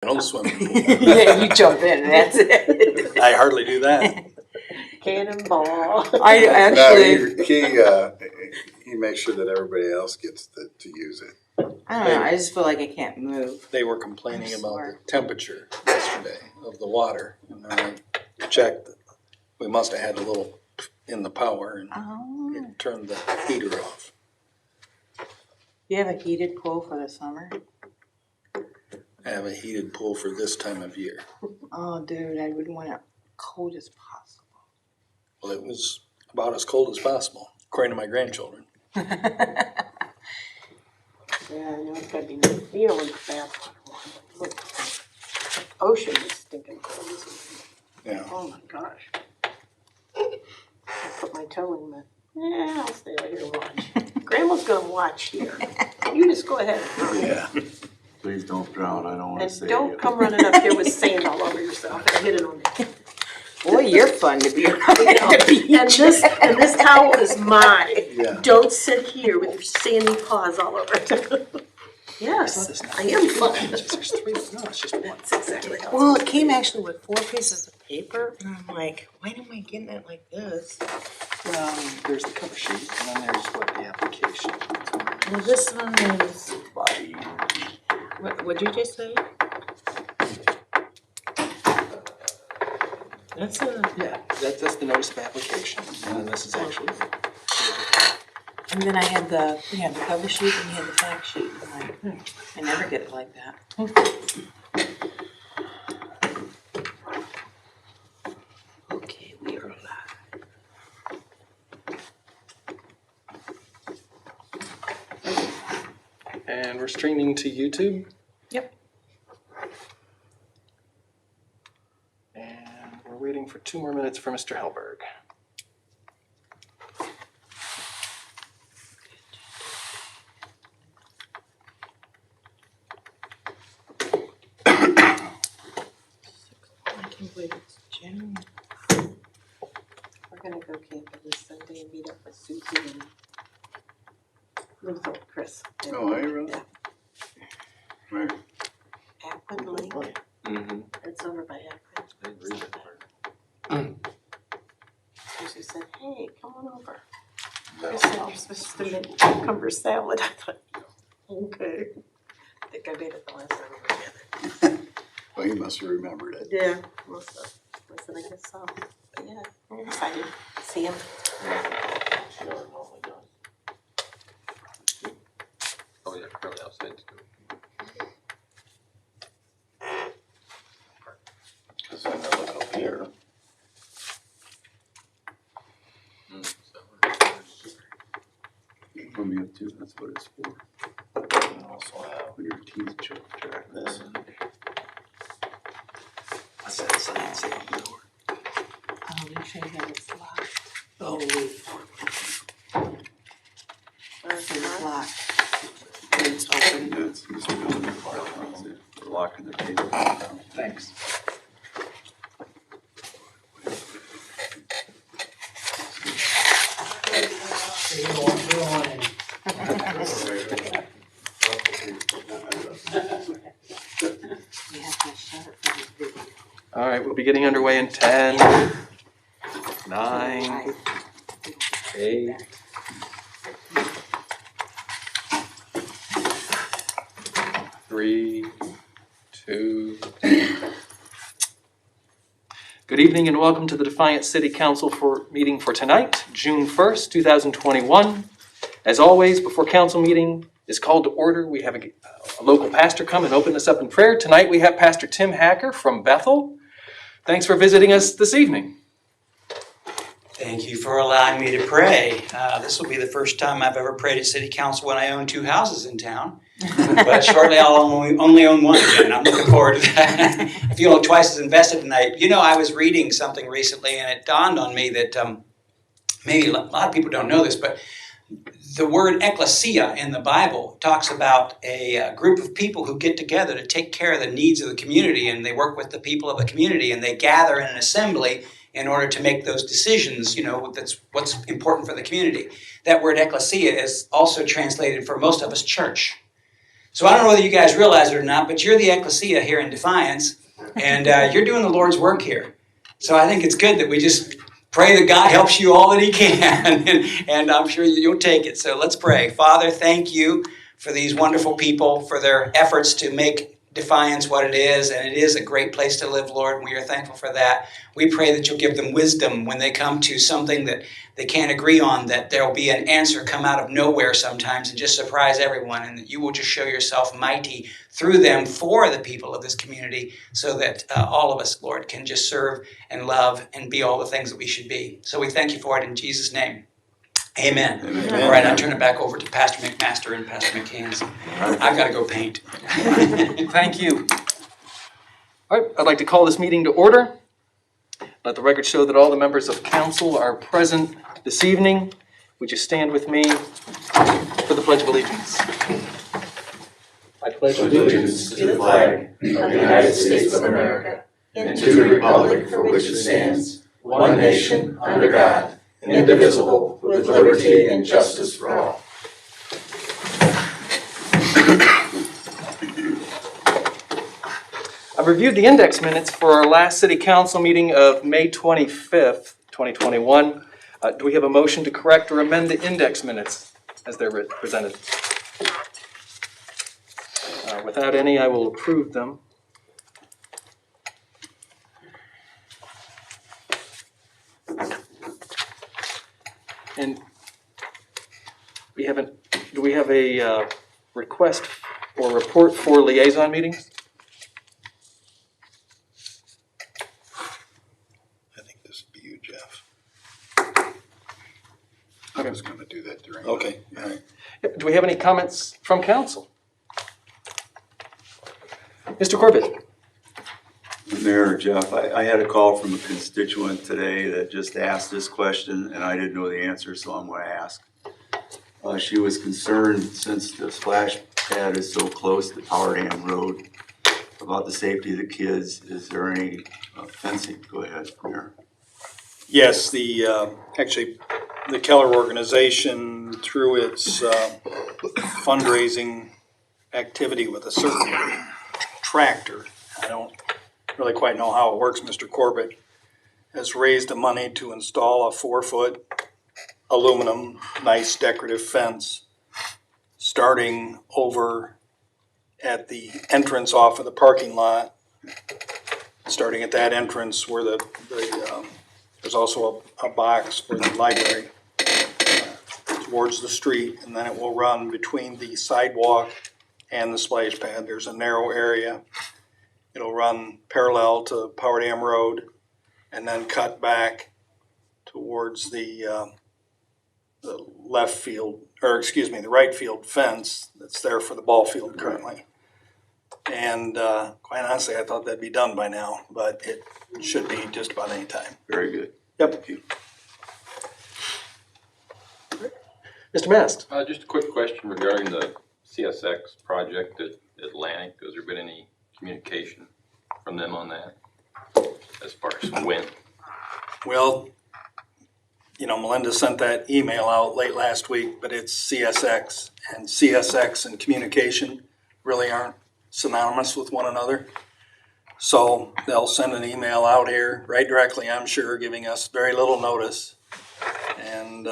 an old swimming pool. Yeah, you jump in and that's it. I hardly do that. Cannonball. I actually, No, he makes sure that everybody else gets to use it. I don't know, I just feel like I can't move. They were complaining I'm about sore. the temperature yesterday of the water. And then I checked, we must have had a little in the power and Oh, it turned the heater off. you have a heated pool for the summer? I have a heated pool for this time of year. Oh, dude, I would want it cold as possible. Well, it was about as cold as possible, according to my grandchildren. Yeah, I know it's gotta be nice. You don't want the bath one. Ocean is stinking cold, isn't it? Yeah. Oh my gosh. I put my toe in the, yeah, I'll stay right here and watch. Grandma's gonna watch here. You just go ahead. Yeah. Please don't drown. I don't want to And say don't come running up here with sand all over yourself and hit it on me. Boy, you're fun to be around at the beach. And this towel is mine. Yeah. Don't sit here with your sandy paws all over it. Yes, I am fun. There's three, no, it's just one. That's exactly how. Well, it came actually with 4 pieces of paper, and I'm like, why am I getting it like this? There's the cover sheet, and then there's what the application. Well, this one is, what'd you just say? That's a, Yeah, that's the notice of application, and then this is actually. And then we had the cover sheet and we had the fact sheet. I'm like, I never get it like that. okay, we are live. And we're streaming to YouTube. Yep. And we're waiting for 2 more minutes for Mr. Hellberg. I can't believe it's June. We're gonna go camping this Sunday and meet up with Susie and Luther, Chris. and- Oh, are you really? Yeah. Where? Akron Lake, Mm-hmm. it's over by Akron. I didn't read that part. Susie said, hey, come on over. Chris said, you're supposed to make cucumber salad. I thought, okay. I think I made it the last time we were together. Well, he must have remembered it. Yeah, most of, I said, I guess so. But yeah, I'm excited to see him. Oh, yeah, probably outside too. Because I know it up here. Put me up too. That's what it's for. And also have your teeth choke track this. What's that sign say on the door? Oh, you say that it's locked. Oh, It's locked. It's open. yeah, it's just building a part. They're locking the gate. Thanks. You have to shut it for the video. All right, we'll be getting underway in 10, 9, 8. Three, two. Good evening and welcome to the Defiance City Council meeting for tonight, June 1st, 2021. As always, before council meeting is called to order, we have a local pastor come and open us up in prayer. Tonight we have Pastor Tim Hacker from Bethel. Thanks for visiting us this evening. Thank you for allowing me to pray. This will be the first time I've ever prayed at City Council when I own 2 houses in town. But shortly I'll only own 1 again. I'm looking forward to that. I feel twice as invested tonight. You know, I was reading something recently and it dawned on me that maybe a lot of people don't know this, but the word ecclesia in the Bible talks about a group of people who get together to take care of the needs of the community, and they work with the people of the community, and they gather in an assembly in order to make those decisions, you know, that's what's important for the community. That word ecclesia is also translated for most of us church. So I don't know whether you guys realize it or not, but you're the ecclesia here in Defiance, and you're doing the Lord's work here. So I think it's good that we just pray that God helps you all that He can, and I'm sure you'll take it. So let's pray. Father, thank you for these wonderful people, for their efforts to make Defiance what it is, and it is a great place to live, Lord, and we are thankful for that. We pray that you'll give them wisdom when they come to something that they can't agree on, that there will be an answer come out of nowhere sometimes and just surprise everyone, and that you will just show yourself mighty through them for the people of this community, so that all of us, Lord, can just serve and love and be all the things that we should be. So we thank you for it in Jesus' name. Amen. Amen. All right, I turn it back over to Pastor McMaster and Pastor McCann. I've got to go paint. Thank you. All right, I'd like to call this meeting to order. Let the record show that all the members of council are present this evening. Would you stand with me for the Pledge of Allegiance? I pledge allegiance to the flag of the United States of America and to the republic for which it stands, one nation, under God, indivisible, with liberty and justice for all. I've reviewed the index minutes for our last city council meeting of May 25th, 2021. Do we have a motion to correct or amend the index minutes as they're presented? Without any, I will approve them. And do we have a request or report for liaison meetings? I think this would be you, Jeff. Okay. I was going to do that during. Okay, all right. Do we have any comments from council? Mr. Corbett? Mayor, Jeff, I had a call from a constituent today that just asked this question, and I didn't know the answer, so I'm going to ask. She was concerned, since the splash pad is so close to Power Dam Road, about the safety of the kids. Is there any fencing? Go ahead, Mayor. Yes, actually, the Keller organization, through its fundraising activity with a certain tractor, I don't really quite know how it works, Mr. Corbett, has raised the money to install a 4-foot aluminum, nice decorative fence starting over at the entrance off of the parking lot, starting at that entrance where there's also a box for the library towards the street, and then it will run between the sidewalk and the splash pad. There's a narrow area. It'll run parallel to Power Dam Road and then cut back towards the left field, or excuse me, the right field fence that's there for the ball field currently. And quite honestly, I thought that'd be done by now, but it should be just about any time. Very good. Yep. Thank you. Mr. Mast? Just a quick question regarding the CSX project at Atlantic. Has there been any communication from them on that as far as when? Well, Melinda sent that email out late last week, but it's CSX, and CSX and communication really aren't synonymous with one another. So they'll send an email out here right directly, I'm sure, giving us very little notice. And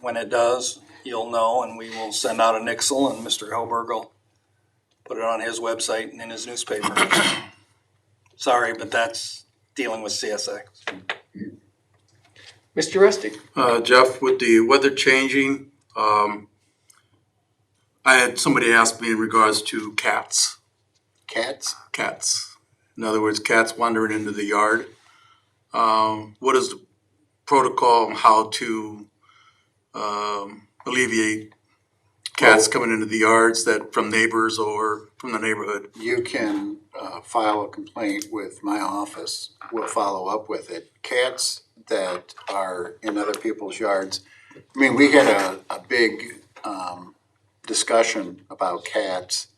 when it does, you'll know, and we will send out a nixle, and Mr. Helberg will put it on his website and in his newspaper. Sorry, but that's dealing with CSX. Mr. Rusty? Jeff, with the weather changing, I had somebody ask me in regards to cats. Cats? Cats. In other words, cats wandering into the yard. What is the protocol on how to alleviate cats coming into the yards that from neighbors or from the neighborhood? You can file a complaint with my office. We'll follow up with it. Cats that are in other people's yards. I mean, we had a big discussion about cats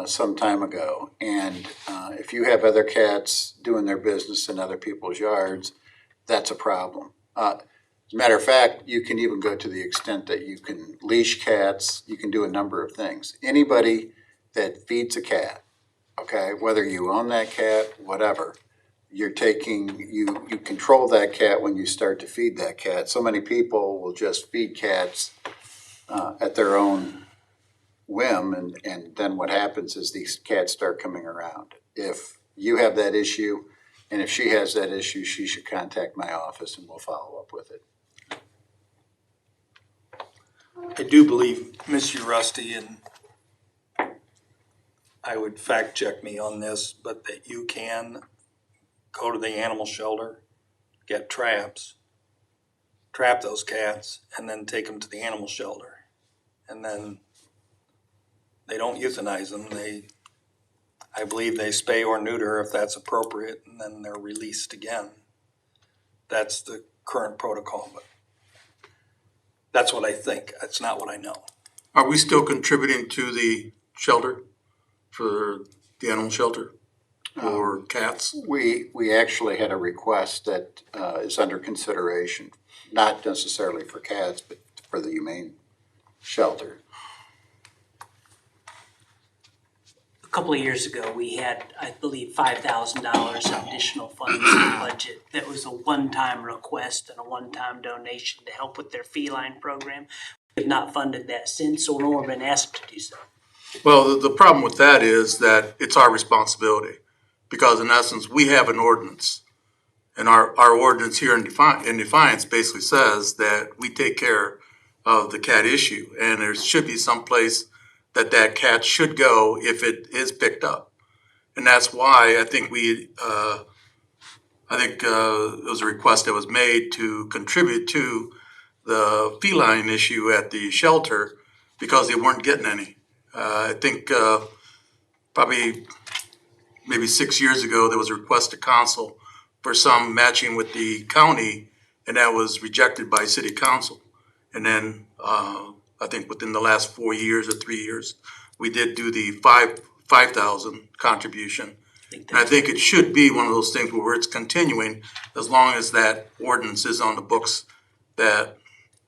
some time ago. And if you have other cats doing their business in other people's yards, that's a problem. As a matter of fact, you can even go to the extent that you can leash cats. You can do a number of things. Anybody that feeds a cat, okay, whether you own that cat, whatever, you control that cat when you start to feed that cat. So many people will just feed cats at their own whim, and then what happens is these cats start coming around. If you have that issue, and if she has that issue, she should contact my office and we'll follow up with it. I do believe, Mr. Rusty, and I would fact check me on this, but that you can go to the animal shelter, get traps, trap those cats, and then take them to the animal shelter. And then they don't euthanize them. I believe they spay or neuter if that's appropriate, and then they're released again. That's the current protocol, but that's what I think. That's not what I know. Are we still contributing to the shelter, for the animal shelter, for cats? We actually had a request that is under consideration, not necessarily for cats, but for the humane shelter. A couple of years ago, we had, I believe, $5,000 additional funds in the budget. That was a one-time request and a one-time donation to help with their feline program. We have not funded that since, or nor been asked to do so. Well, the problem with that is that it's our responsibility, because in essence, we have an ordinance. And our ordinance here in Defiance basically says that we take care of the cat issue, and there should be some place that cat should go if it is picked up. And that's why I think it was a request that was made to contribute to the feline issue at the shelter, because they weren't getting any. I think probably maybe 6 years ago, there was a request to council for some matching with the county, and that was rejected by city council. And then I think within the last 4 years or 3 years, we did do the 5,000 contribution. And I think it should be one of those things where it's continuing, as long as that ordinance is on the books, that,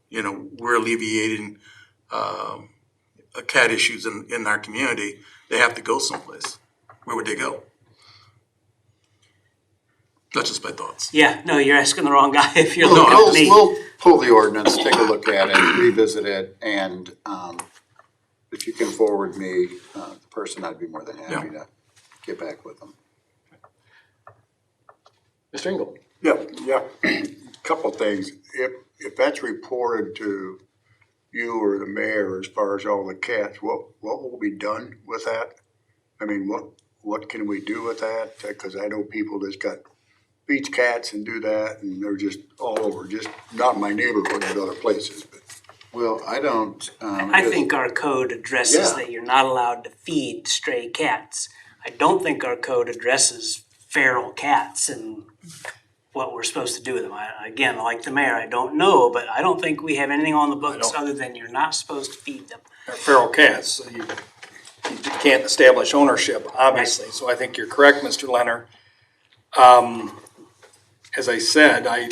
you know, we're alleviating cat issues in our community. They have to go someplace. Where would they go? That's just my thoughts. Yeah, no, you're asking the wrong guy if you're looking at me. We'll pull the ordinance, take a look at it, revisit it, and if you can forward me the person, I'd be more than happy to get back with them. Mr. Engel? Yeah. Couple things. If that's reported to you or the mayor as far as all the cats, what will be done with that? I mean, what can we do with that? Because I know people that's got beach cats and do that, and they're just all over, just not in my neighborhood, but other places. But well, I don't. I think our code addresses that you're not allowed to feed stray cats. I don't think our code addresses feral cats and what we're supposed to do with them. Again, like the mayor, I don't know, but I don't think we have anything on the books other than you're not supposed to feed them. They're feral cats, so you can't establish ownership, obviously. Right. So I think you're correct, Mr. Leonard. As I said, I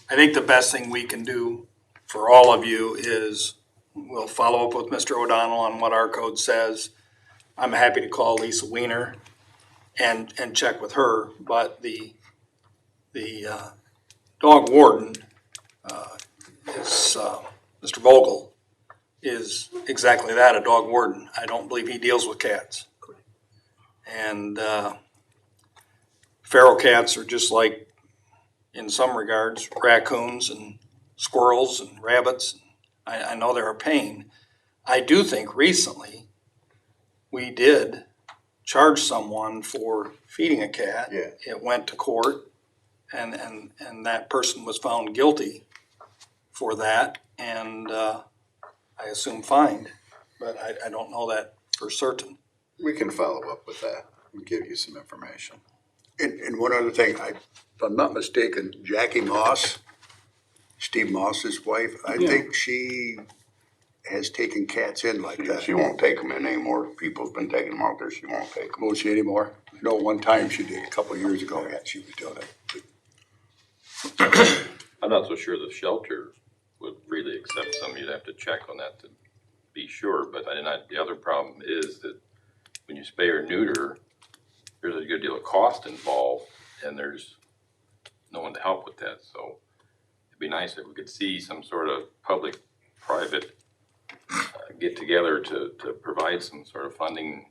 think the best thing we can do for all of you is we'll follow up with Mr. O'Donnell on what our code says. I'm happy to call Lisa Weiner and check with her, but the dog warden is Mr. Vogel is exactly that, a dog warden. I don't believe he deals with cats. And feral cats are just like, in some regards, raccoons and squirrels and rabbits. I know they're a pain. I do think recently we did charge someone for feeding a cat. Yeah. It went to court, and that person was found guilty for that, and I assume fined, but I don't know that for certain. We can follow up with that and give you some information. and one other thing, if I'm not mistaken, Jackie Moss, Steve Moss's wife, I think she has taken cats in like that. She won't take them in anymore. People's been taking them out there. She won't take them. Won't she anymore? No, one time she did, a couple of years ago, she was doing it. I'm not so sure the shelter would really accept some. You'd have to check on that to be sure, but the other problem is that when you spay or neuter, there's a good deal of cost involved, and there's no one to help with that. So it'd be nice if we could see some sort of public-private get together to provide some sort of funding,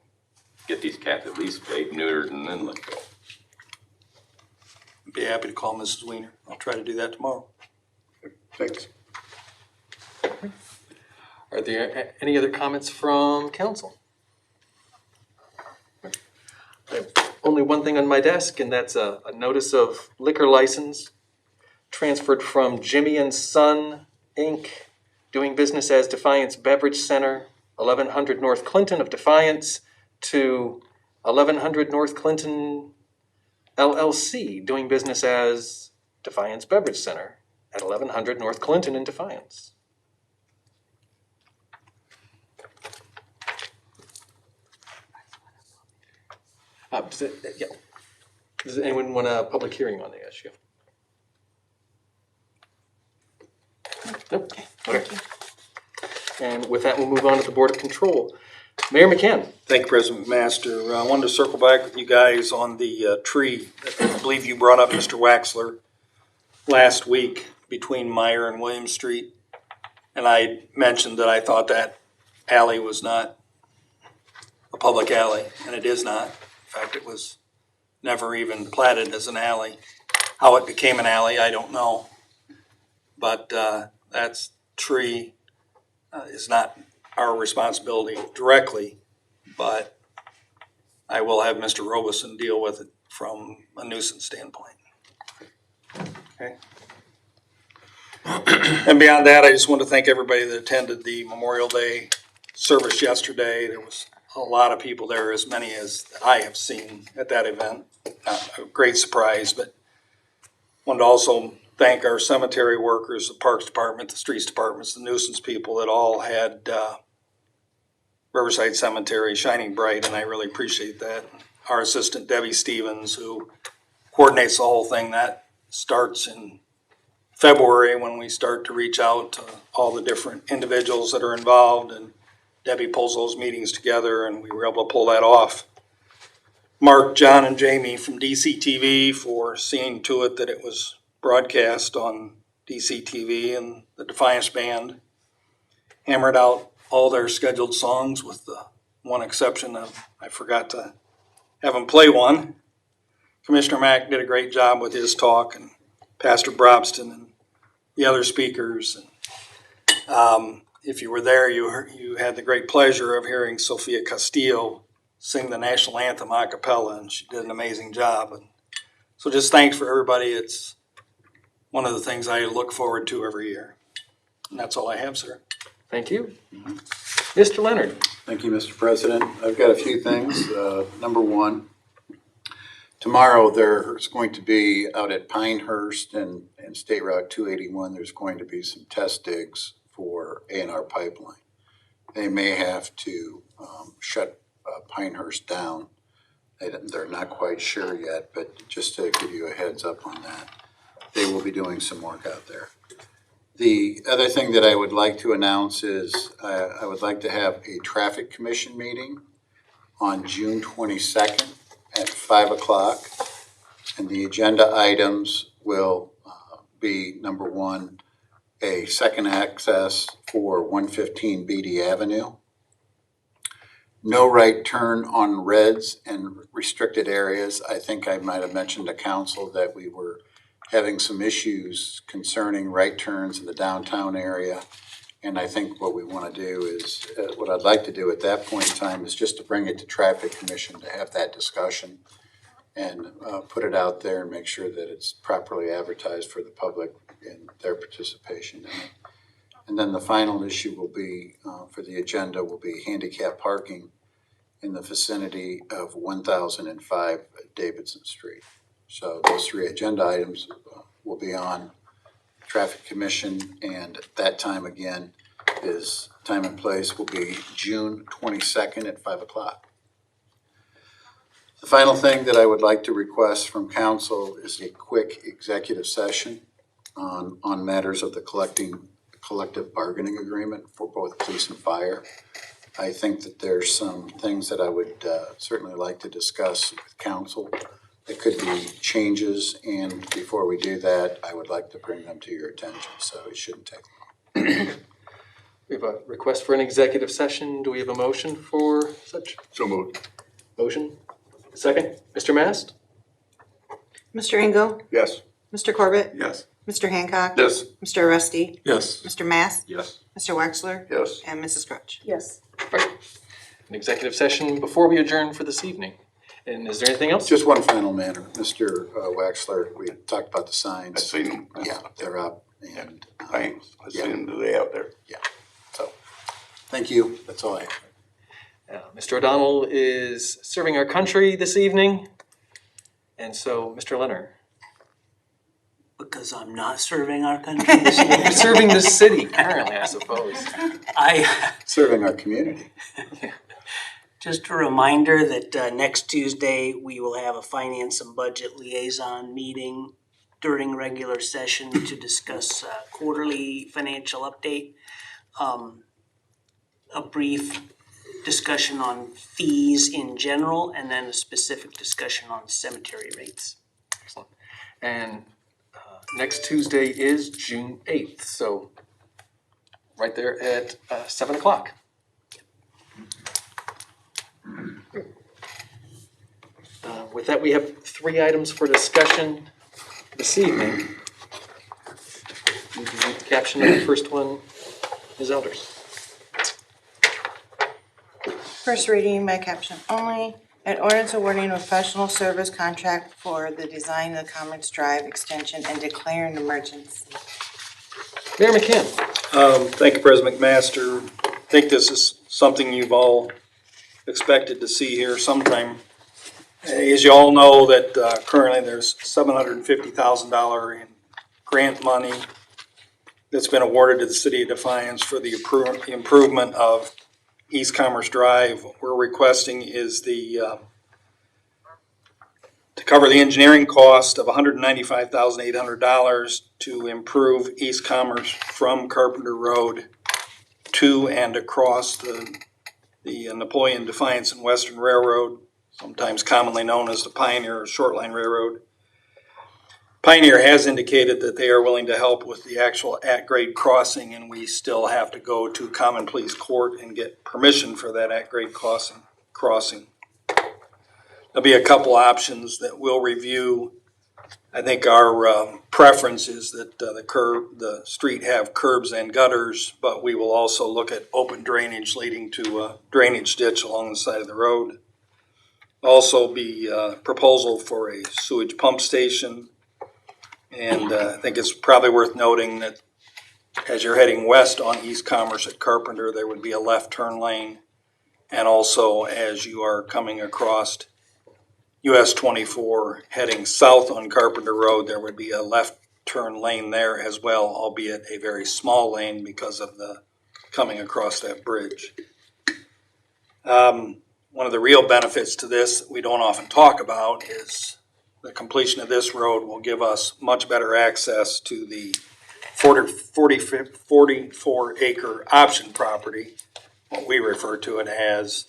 get these cats at least spayed, neutered, and then let go. Be happy to call Mrs. Weiner. I'll try to do that tomorrow. Thanks. Are there any other comments from council? I have only one thing on my desk, and that's a notice of liquor license transferred from Jimmy and Son, Inc., doing business as Defiance Beverage Center, 1100 North Clinton of Defiance, to 1100 North Clinton LLC, doing business as Defiance Beverage Center at 1100 North Clinton in Defiance. Does anyone want a public hearing on the issue? Nope. Okay. And with that, we'll move on to the Board of Control. Mayor McCann. Thank you, President McMaster. I wanted to circle back with you guys on the tree. I believe you brought up Mr. Waxler last week between Meyer and William Street. And I mentioned that I thought that alley was not a public alley, and it is not. In fact, it was never even platted as an alley. How it became an alley, I don't know. But that tree is not our responsibility directly, but I will have Mr. Robeson deal with it from a nuisance standpoint. Okay. And beyond that, I just want to thank everybody that attended the Memorial Day service yesterday. There was a lot of people there, as many as I have seen at that event. A great surprise, but wanted to also thank our cemetery workers, the Parks Department, the Streets Departments, the nuisance people that all had Riverside Cemetery shining bright, and I really appreciate that. Our assistant, Debbie Stevens, who coordinates the whole thing, that starts in February when we start to reach out to all the different individuals that are involved, and Debbie pulls those meetings together, and we were able to pull that off. Mark, John, and Jamie from DCTV for seeing to it that it was broadcast on DCTV, and the Defiance Band hammered out all their scheduled songs with the one exception of I forgot to have them play one. Commissioner Mack did a great job with his talk, and Pastor Brobston and the other speakers. And, if you were there, you had the great pleasure of hearing Sophia Castillo sing the national anthem a cappella, and she did an amazing job. And so just thanks for everybody. It's one of the things I look forward to every year. And that's all I have, sir. Thank you. Mr. Leonard. Thank you, Mr. President. I've got a few things. Number one, tomorrow there's going to be out at Pinehurst and State Route 281, there's going to be some test digs for A&R Pipeline. They may have to shut Pinehurst down. They're not quite sure yet, but just to give you a heads up on that, they will be doing some work out there. The other thing that I would like to announce is I would like to have a traffic commission meeting on June 22nd at 5 o'clock. And the agenda items will be, number one, a second access for 115 Beatty Avenue. No right turn on reds and restricted areas. I think I might have mentioned to council that we were having some issues concerning right turns in the downtown area. And I think what we want to do is, what I'd like to do at that point in time is just to bring it to Traffic Commission to have that discussion and put it out there and make sure that it's properly advertised for the public and their participation in it. And then the final issue will be, for the agenda, will be handicap parking in the vicinity of 1005 Davidson Street. So those three agenda items will be on Traffic Commission, and that time again is time and place will be June 22nd at 5 o'clock. The final thing that I would like to request from council is a quick executive session on matters of the collective bargaining agreement for both police and fire. I think that there's some things that I would certainly like to discuss with council. There could be changes, and before we do that, I would like to bring them to your attention, so it shouldn't take long. We have a request for an executive session. Do we have a motion for such? So moved. Motion? Second? Mr. Mast? Mr. Engel, Yes. Mr. Corbett, Yes. Mr. Hancock. Yes. Mr. Rusty, Yes. Mr. Mass, Yes. Mr. Wexler, Yes. and Mrs. Crutch. Yes. An executive session before we adjourn for this evening. And is there anything else? Just one final matter, Mr. Wexler, we talked about the signs. I seen them. Yeah, they're up, and, I seen them today out there. so, thank you, that's all I have. Mr. O'Donnell is serving our country this evening. And so, Mr. Leonard, Because I'm not serving our country this year. you're serving the city currently, I suppose. Serving our community. Just a reminder that next Tuesday, we will have a finance and budget liaison meeting during regular session to discuss quarterly financial update. A brief discussion on fees in general, and then a specific discussion on cemetery rates. Excellent. And next Tuesday is June 8th, so right there at 7 o'clock. With that, we have 3 items for discussion this evening. You can read the caption of the first one, Ms. Elders. First reading by caption only, an ordinance awarding a professional service contract for the design of the Commerce Drive extension and declaring an emergency. Mayor McCann. Thank you, President McMaster. I think this is something you've all expected to see here sometime. As you all know, that currently there's $750,000 in grant money that's been awarded to the city of Defiance for the improvement of East Commerce Drive. What we're requesting is to cover the engineering cost of $195,800 to improve East Commerce from Carpenter Road to and across the Napoleon, Defiance, and Western Railroad, sometimes commonly known as the Pioneer or Shortline Railroad. Pioneer has indicated that they are willing to help with the actual at-grade crossing, and we still have to go to Common Pleas Court and get permission for that at-grade crossing. There'll be a couple options that we'll review. I think our preference is that the street have curbs and gutters, but we will also look at open drainage leading to a drainage ditch along the side of the road. Also be a proposal for a sewage pump station. And I think it's probably worth noting that as you're heading west on East Commerce at Carpenter, there would be a left turn lane. And also as you are coming across US 24 heading south on Carpenter Road, there would be a left turn lane there as well, albeit a very small lane because of the coming across that bridge. One of the real benefits to this that we don't often talk about is the completion of this road will give us much better access to the 44 acre option property, what we refer to it as,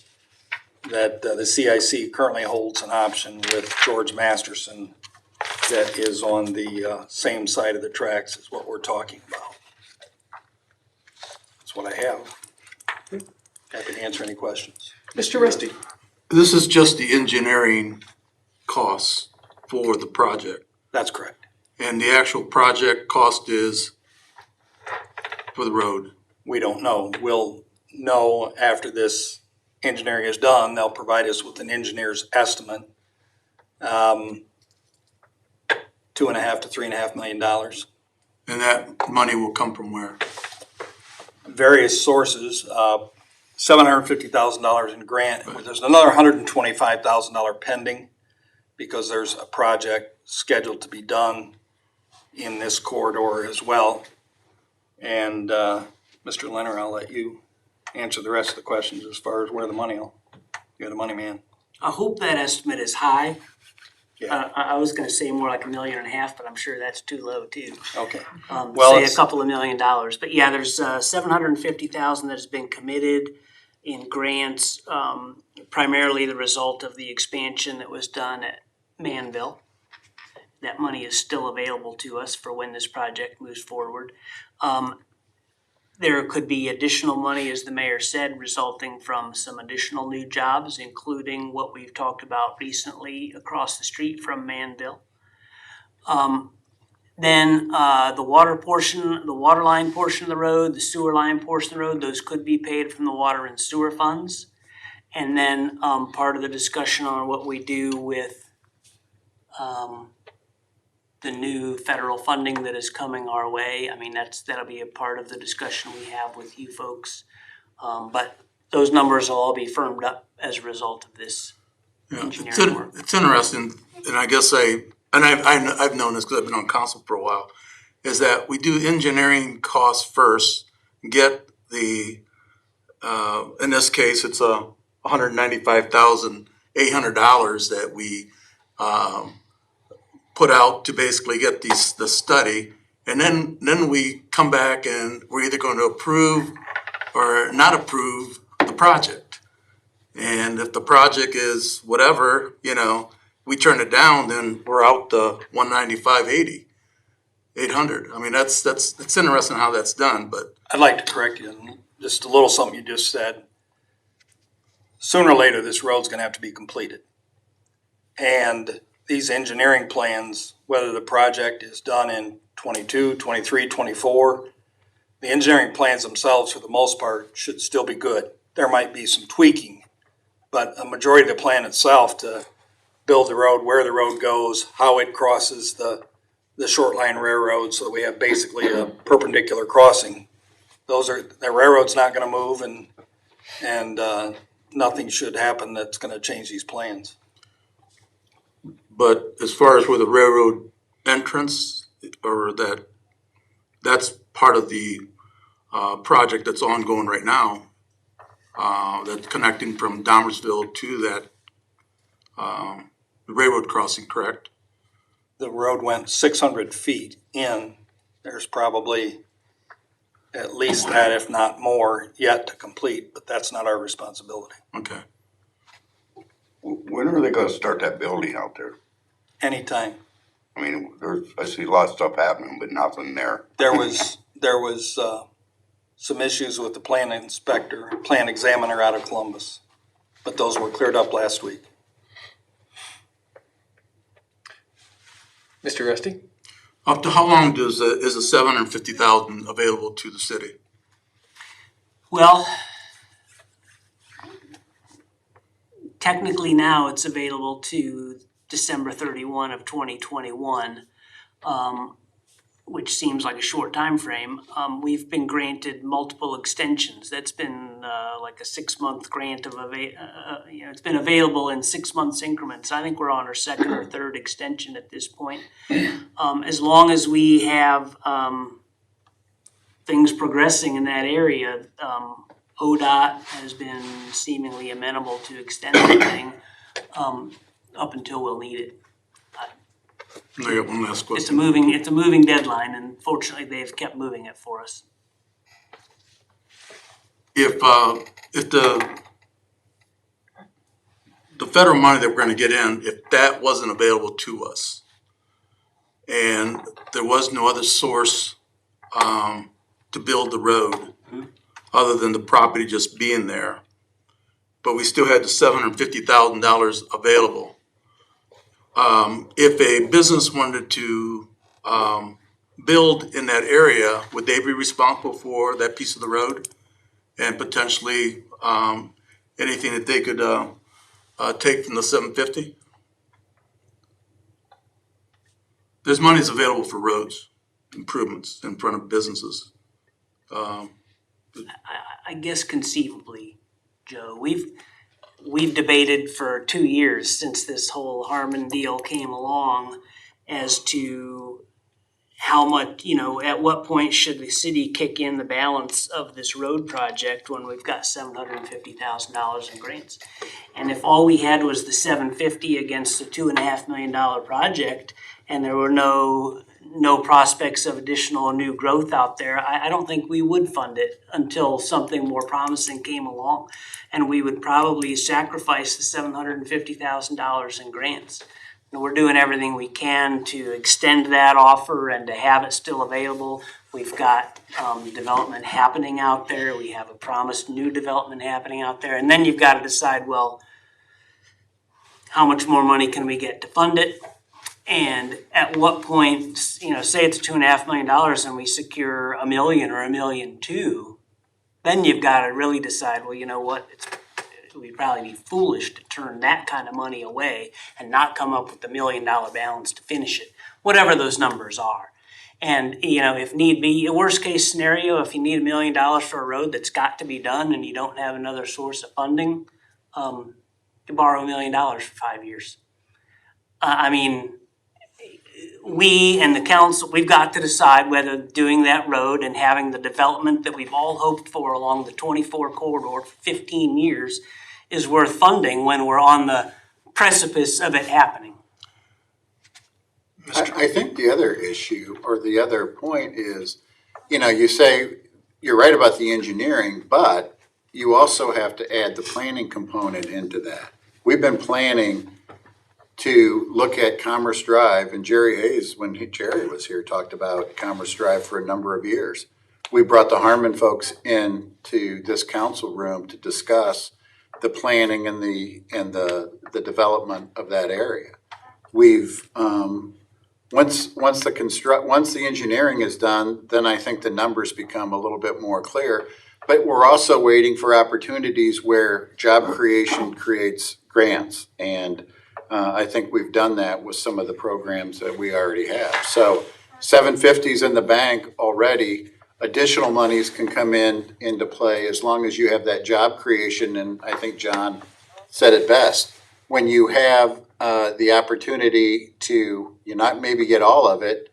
that the CIC currently holds an option with George Masterson that is on the same side of the tracks as what we're talking about. That's what I have. Happy to answer any questions. Mr. Rusty. This is just the engineering costs for the project. That's correct. And the actual project cost is for the road. We don't know. We'll know after this engineering is done. They'll provide us with an engineer's estimate. $2.5 to $3.5 million. And that money will come from where? Various sources. $750,000 in grant. There's another $125,000 pending because there's a project scheduled to be done in this corridor as well. And Mr. Leonard, I'll let you answer the rest of the questions as far as where the money will. You're the money man. I hope that estimate is high, Yeah. I was gonna say more like $1.5 million, but I'm sure that's too low too. Okay. Well, Say a it's- couple of $1 million, but yeah, there's $750,000 that has been committed in grants, primarily the result of the expansion that was done at Manville. That money is still available to us for when this project moves forward. There could be additional money, as the mayor said, resulting from some additional new jobs, including what we've talked about recently across the street from Manville. Then the water portion, the water line portion of the road, the sewer line portion of the road, those could be paid from the water and sewer funds. And then part of the discussion on what we do with the new federal funding that is coming our way. I mean, that'll be a part of the discussion we have with you folks. But those numbers will all be firmed up as a result of this engineering work. It's interesting, and I guess I've known this because I've been on council for a while, is that we do engineering costs first, get the, in this case, it's $195,800 that we put out to basically get the study, and then we come back and we're either going to approve or not approve the project. And if the project is whatever, we turn it down, then we're out the 195,800. I mean, that's interesting how that's done, but I'd like to correct you, just a little something you just said. Sooner or later, this road's gonna have to be completed. And these engineering plans, whether the project is done in 22, 23, 24, the engineering plans themselves, for the most part, should still be good. There might be some tweaking, but a majority of the plan itself to build the road, where the road goes, how it crosses the short line railroad, so that we have basically a perpendicular crossing. The railroad's not gonna move, and nothing should happen that's gonna change these plans. But as far as where the railroad entrance, or that's part of the project that's ongoing right now, that's connecting from Dahmersville to that railroad crossing, correct? The road went 600 feet in. There's probably at least that, if not more, yet to complete, but that's not our responsibility. Okay. When are they gonna start that building out there? Anytime. I mean, I see a lot of stuff happening, but nothing there. There was some issues with the plan examiner out of Columbus, but those were cleared up last week. Mr. Rusty? Up to how long is the $750,000 available to the city? Well, technically now it's available to December 31 of 2021, which seems like a short time frame. We've been granted multiple extensions. That's been like a 6-month grant of it's been available in 6 months increments. I think we're on our second or third extension at this point. As long as we have things progressing in that area, ODOT has been seemingly amenable to extending the thing up until we'll need it. I got one last question. It's a moving deadline, and fortunately, they've kept moving it for us. If the federal money that we're going to get in, if that wasn't available to us, and there was no other source to build the road other than the property just being there, but we still had the $750,000 available. If a business wanted to build in that area, would they be responsible for that piece of the road and potentially anything that they could take from the 750? There's monies available for roads improvements in front of businesses. I guess conceivably, Joe, we've debated for 2 years since this whole Harmon deal came along as to how much, at what point should the city kick in the balance of this road project when we've got $750,000 in grants? And if all we had was the $750 against the $2.5 million project, and there were no prospects of additional new growth out there, I don't think we would fund it until something more promising came along. And we would probably sacrifice the $750,000 in grants. And we're doing everything we can to extend that offer and to have it still available. We've got development happening out there. We have a promised new development happening out there. And then you've got to decide, well, how much more money can we get to fund it? And at what point, say it's $2.5 million and we secure $1 million or $1.2 million, then you've got to really decide, well, you know what, we'd probably be foolish to turn that kind of money away and not come up with $1 million balance to finish it, whatever those numbers are. And, if need be, a worst case scenario, if you need $1 million for a road that's got to be done and you don't have another source of funding, you borrow $1 million for 5 years. We and the council, we've got to decide whether doing that road and having the development that we've all hoped for along the 24 corridor for 15 years is worth funding when we're on the precipice of it happening. I think the other issue or the other point is, you say you're right about the engineering, but you also have to add the planning component into that. We've been planning to look at Commerce Drive, and Jerry Hayes, when Jerry was here, talked about Commerce Drive for a number of years. We brought the Harmon folks into this council room to discuss the planning and the development of that area. We've once the engineering is done, then I think the numbers become a little bit more clear. But we're also waiting for opportunities where job creation creates grants, and I think we've done that with some of the programs that we already have. So 750's in the bank already. Additional monies can come into play as long as you have that job creation. And I think John said it best. When you have the opportunity to, you not maybe get all of it,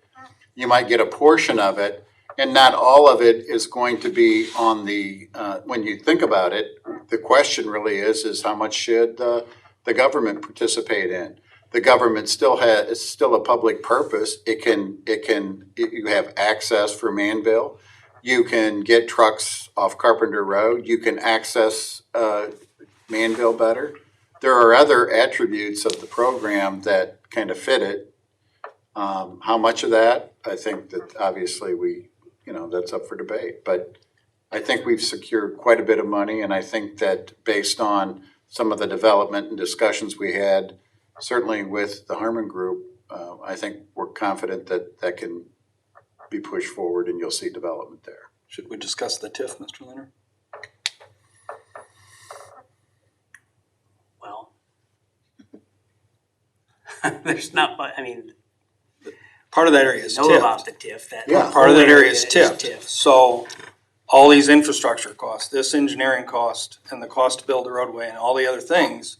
you might get a portion of it, and not all of it is going to be on the, when you think about it, the question really is how much should the government participate in? The government it's still a public purpose. You have access for Manville. You can get trucks off Carpenter Road. You can access Manville better. There are other attributes of the program that kind of fit it. How much of that? I think that obviously that's up for debate. But I think we've secured quite a bit of money, and I think that based on some of the development and discussions we had, certainly with the Harmon Group, I think we're confident that can be pushed forward and you'll see development there. Should we discuss the TIF, Mr. Leonard? Well, there's not, part of that area is know TIF. about the TIF. Part of that area is TIF. TIF. So all these infrastructure costs, this engineering cost, and the cost to build the roadway and all the other things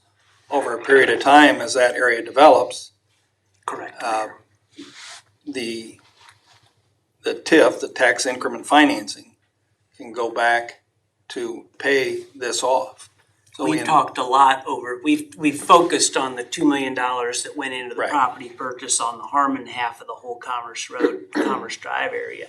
over a period of time as that area develops. Correct. The TIF, the tax increment financing, can go back to pay this off. So we've talked a lot we've focused on the $2 million that went into the property purchase on the Harmon half of the whole Commerce Drive area.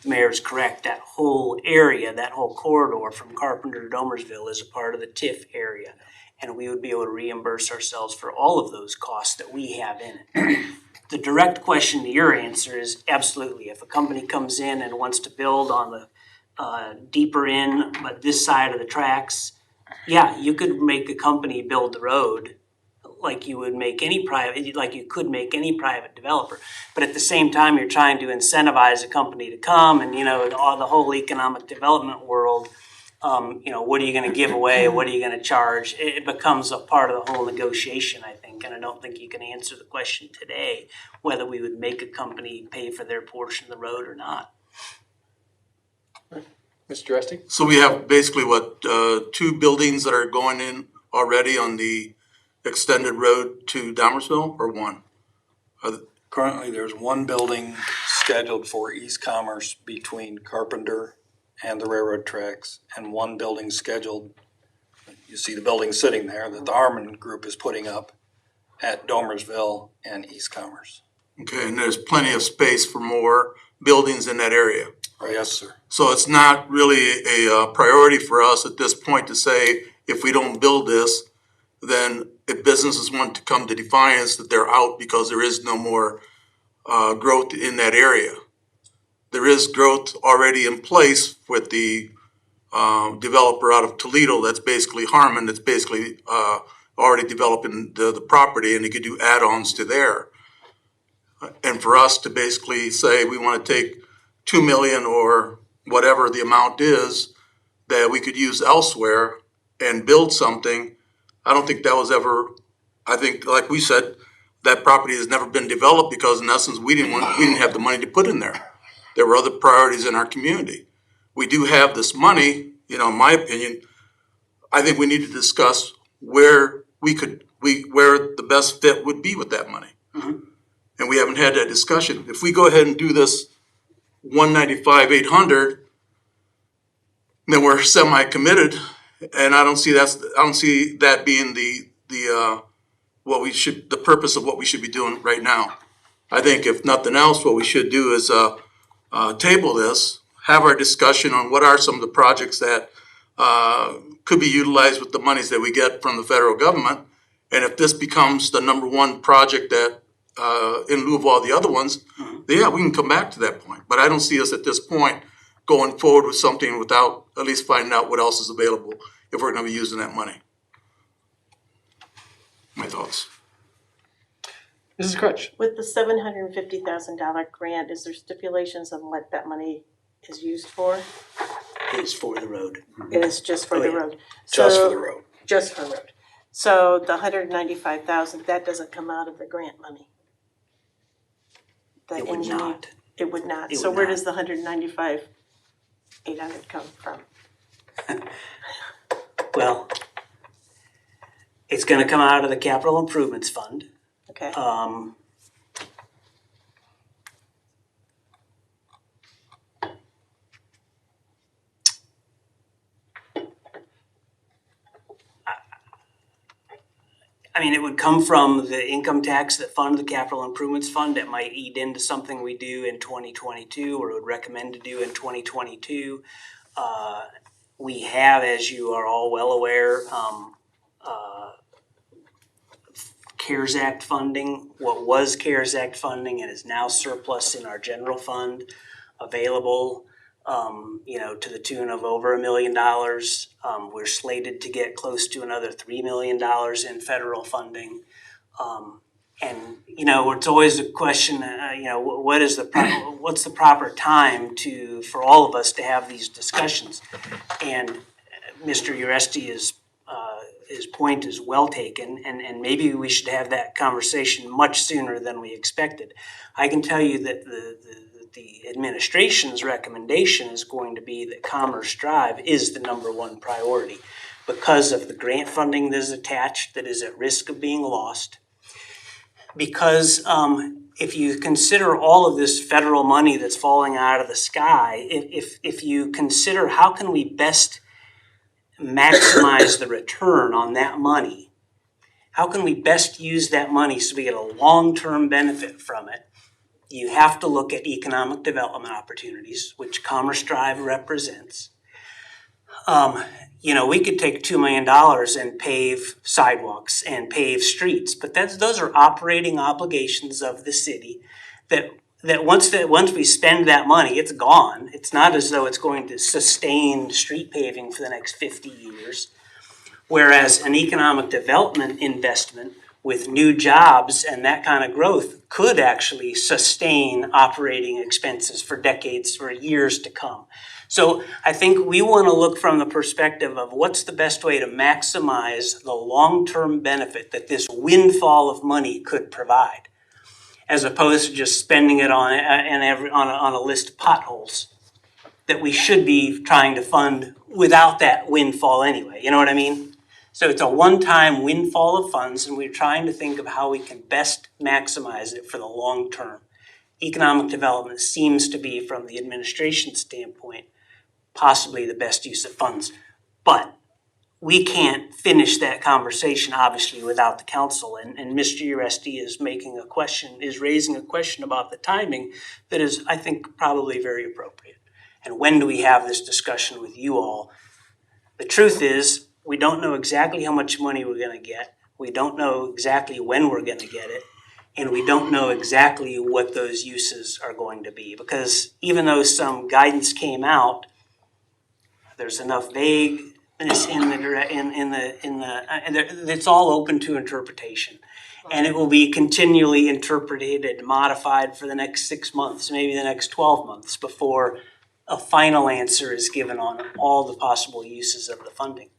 The mayor's correct. That whole area, that whole corridor from Carpenter to Domersville is a part of the TIF area. And we would be able to reimburse ourselves for all of those costs that we have in it. The direct question to your answer is absolutely. If a company comes in and wants to build on the deeper in, but this side of the tracks, yeah, you could make a company build the road like you could make any private developer. But at the same time, you're trying to incentivize a company to come, and all the whole economic development world. What are you going to give away? What are you going to charge? It becomes a part of the whole negotiation, I think. And I don't think you can answer the question today whether we would make a company pay for their portion of the road or not. Mr. Resty? So we have basically two buildings that are going in already on the extended road to Domersville, or one? Currently, there's one building scheduled for East Commerce between Carpenter and the railroad tracks, and one building scheduled, you see the building sitting there that the Harmon Group is putting up at Domersville and East Commerce. Okay, and there's plenty of space for more buildings in that area. Yes, sir. So it's not really a priority for us at this point to say, if we don't build this, then if businesses want to come to Defiance, that they're out because there is no more growth in that area. There is growth already in place with the developer out of Toledo that's basically Harmon, that's basically already developing the property, and they could do add-ons to there. And for us to basically say we want to take 2 million or whatever the amount is that we could use elsewhere and build something, I don't think that was ever, I think, like we said, that property has never been developed because in essence, we didn't have the money to put in there. There were other priorities in our community. We do have this money, in my opinion. I think we need to discuss where where the best fit would be with that money. Mm-hmm. And we haven't had that discussion. If we go ahead and do this 195,800, then we're semi-committed, and I don't see that being the purpose of what we should be doing right now. I think if nothing else, what we should do is table this, have our discussion on what are some of the projects that could be utilized with the monies that we get from the federal government, and if this becomes the number one project that in lieu of all the other ones, then yeah, we can come back to that point. But I don't see us at this point going forward with something without at least finding out what else is available if we're going to be using that money. My thoughts. Mrs. Crutch. With the $750,000 grant, is there stipulations on what that money is used for? It's for the road. It is just for Oh, the yeah. road? Just for So- the road. Just for road. So the $195,000, that doesn't come out of the grant money? The It would engineer- not. It would not. It So would where not. does the $195,800 come from? Well, it's gonna come out of the capital improvements fund. Okay, I mean, it would come from the income tax that fund the capital improvements fund that might eat into something we do in 2022 or would recommend to do in 2022. We have, as you are all well aware, CARES Act funding, what was CARES Act funding and is now surplus in our general fund, available, to the tune of over $1 million. We're slated to get close to another $3 million in federal funding. And it's always a question, what's the proper time for all of us to have these discussions? And Mr. Uresti's his point is well taken, and maybe we should have that conversation much sooner than we expected. I can tell you that the administration's recommendation is going to be that Commerce Drive is the number one priority because of the grant funding that is attached that is at risk of being lost. Because if you consider all of this federal money that's falling out of the sky, if you consider how can we best maximize the return on that money, how can we best use that money so we get a long-term benefit from it, you have to look at economic development opportunities, which Commerce Drive represents. We could take $2 million and pave sidewalks and pave streets, but those are operating obligations of the city that once we spend that money, it's gone. It's not as though it's going to sustain street paving for the next 50 years. Whereas an economic development investment with new jobs and that kind of growth could actually sustain operating expenses for decades, for years to come. So I think we want to look from the perspective of what's the best way to maximize the long-term benefit that this windfall of money could provide, as opposed to just spending it on a list of potholes that we should be trying to fund without that windfall anyway. You know what I mean? So it's a one-time windfall of funds, and we're trying to think of how we can best maximize it for the long term. economic development seems to be, from the administration standpoint, possibly the best use of funds. But we can't finish that conversation, obviously, without the council. And Mr. Uresti is raising a question about the timing that is, I think, probably very appropriate. And when do we have this discussion with you all? The truth is, we don't know exactly how much money we're gonna get. We don't know exactly when we're gonna get it. And we don't know exactly what those uses are going to be. Because even though some guidance came out, there's enough vagueness it's all open to interpretation. And it will be continually interpreted and modified for the next 6 months, maybe the next 12 months, before a final answer is given on all the possible uses of the funding.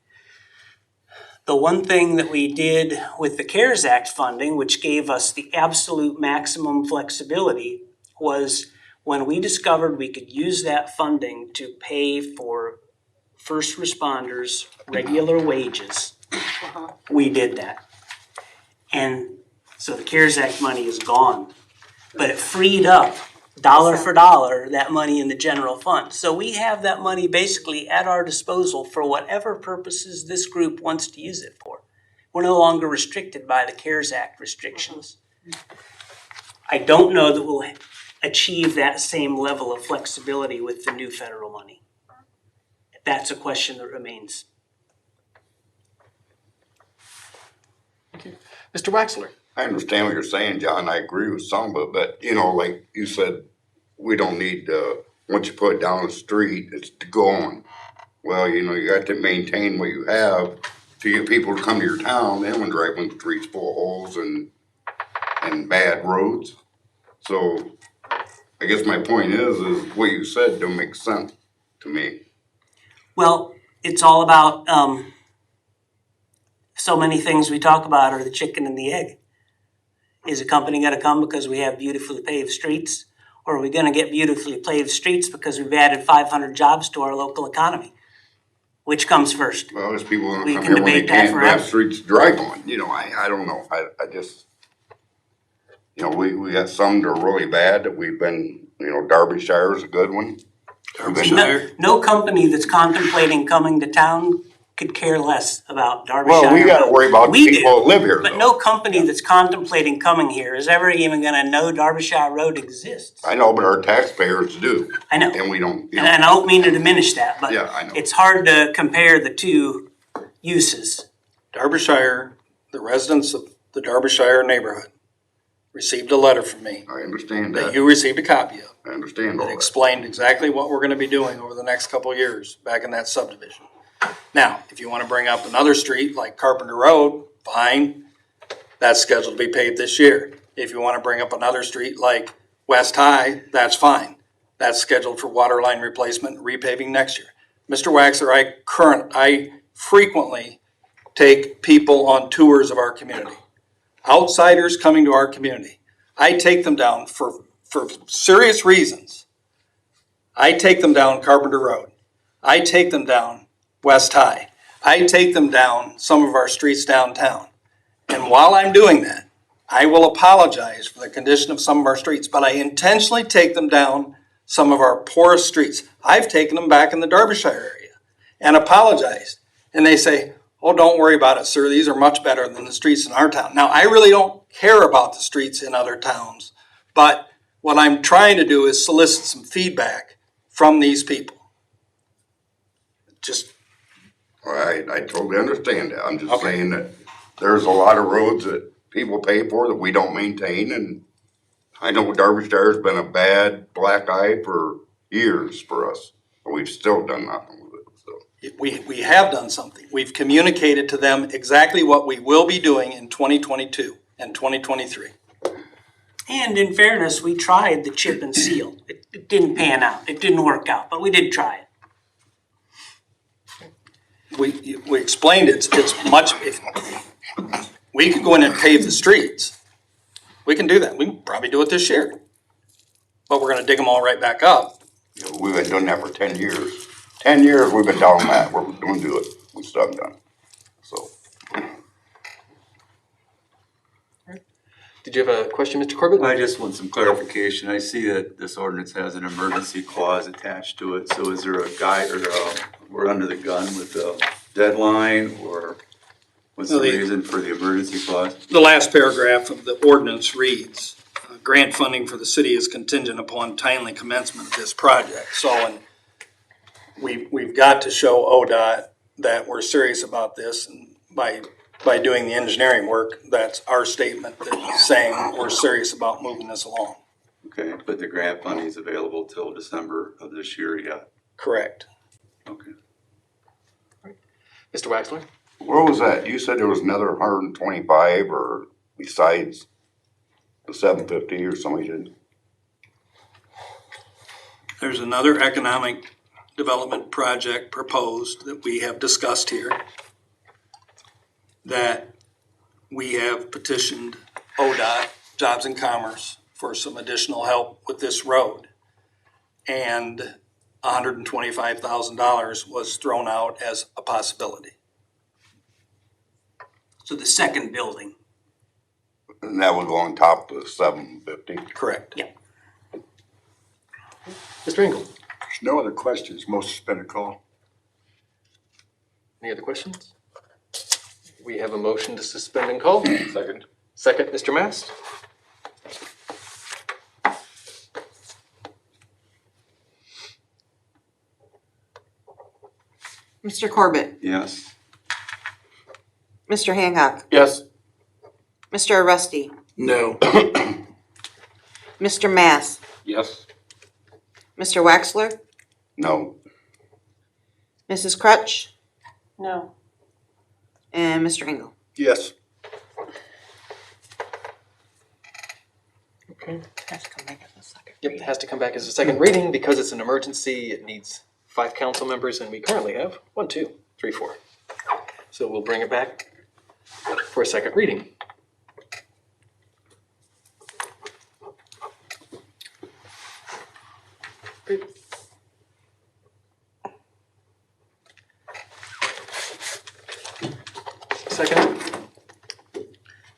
The one thing that we did with the CARES Act funding, which gave us the absolute maximum flexibility, was when we discovered we could use that funding to pay for first responders' regular wages, we did that. And so the CARES Act money is gone, but it freed up dollar for dollar that money in the general fund. So we have that money basically at our disposal for whatever purposes this group wants to use it for. We're no longer restricted by the CARES Act restrictions. I don't know that we'll achieve that same level of flexibility with the new federal money. That's a question that remains. Mr. Waxler? I understand what you're saying, John. I agree with some of it, but you know, like you said, we don't need once you put it down the street, it's to go on. Well, you know, you got to maintain what you have to get people to come to your town. They don't want to drive on the streets full of holes and bad roads. So I guess my point is what you said don't make sense to me. Well, it's all about so many things we talk about are the chicken and the egg. Is a company going to come because we have beautifully paved streets? Or are we going to get beautifully paved streets because we've added 500 jobs to our local economy? Which comes first? Well, there's people who We come can here when they debate that can't forever. have streets to drive on. You know, I don't know. I just, you know, we got some that are really bad that we've been, you know, Derbyshire is a good one. No company that's contemplating coming to town could care less about Derbyshire. Well, we got to worry about the people that live here, But though. no company that's contemplating coming here is ever even going to know Derbyshire Road exists. I know, but our taxpayers do. I know. And we don't, you know. And I don't mean to diminish that, but Yeah, I know. it's hard to compare the two uses. Derbyshire, the residents of the Derbyshire neighborhood received a letter from me I understand that that. you received a copy of. I understand all That that. explained exactly what we're gonna be doing over the next couple of years back in that subdivision. Now, if you wanna bring up another street like Carpenter Road, fine, that's scheduled to be paved this year. If you wanna bring up another street like West High, that's fine. That's scheduled for water line replacement, repaving next year. Mr. Waxler, I frequently take people on tours of our community. Outsiders coming to our community. I take them down for serious reasons. I take them down Carpenter Road. I take them down West High. I take them down some of our streets downtown. And while I'm doing that, I will apologize for the condition of some of our streets, but I intentionally take them down some of our poorest streets. I've taken them back in the Derbyshire area and apologized. And they say, oh, don't worry about it, sir. These are much better than the streets in our town. Now, I really don't care about the streets in other towns, but what I'm trying to do is solicit some feedback from these people. Just, I totally understand that. I'm just saying that there's a lot of roads that people pay for that we don't maintain, and I know Derbyshire's been a bad black eye for years for us, but we've still done nothing with it, so. we have done something. We've communicated to them exactly what we will be doing in 2022 and 2023. And in fairness, we tried the chip and seal. It didn't pan out. It didn't work out, but we did try it. We explained it's much, if we could go in and pave the streets, we can do that. We can probably do it this year. But we're gonna dig them all right back up. You know, we've been doing that for 10 years. 10 years we've been telling that we're gonna do it. We still haven't done it. So. Did you have a question, Mr. Corbett? I just want some clarification. I see that this ordinance has an emergency clause attached to it. So is there a guide or we're under the gun with the deadline, or what's the reason for the emergency clause? The last paragraph of the ordinance reads, grant funding for the city is contingent upon timely commencement of this project. So we've got to show ODOT that we're serious about this, and by doing the engineering work, that's our statement that saying we're serious about moving this along. Okay, but the grant funding is available till December of this year yet? Correct. Okay. Mr. Waxler? Where was that? You said there was another 125 or besides the 750 or somebody did? There's another economic development project proposed that we have discussed here that we have petitioned ODOT, Jobs and Commerce, for some additional help with this road. And $125,000 was thrown out as a possibility. So the second building. And that would go on top of the 750? Correct. Yeah. Mr. Engel? There's no other questions. Most has been a call. Any other questions? We have a motion to suspend and call. Second. Second, Mr. Mast. Mr. Corbett, Yes. Mr. Hancock, Yes. Mr. Rusty, No. Mr. Mass, Yes. Mr. Waxler, No. Mrs. Crutch, No. and Mr. Engel. Yes. Okay. Has to come back as a second. Yep, it has to come back as a second reading because it's an emergency. It needs 5 council members, and we currently have 1, 2, 3, 4. So we'll bring it back for a second reading. Great. Second.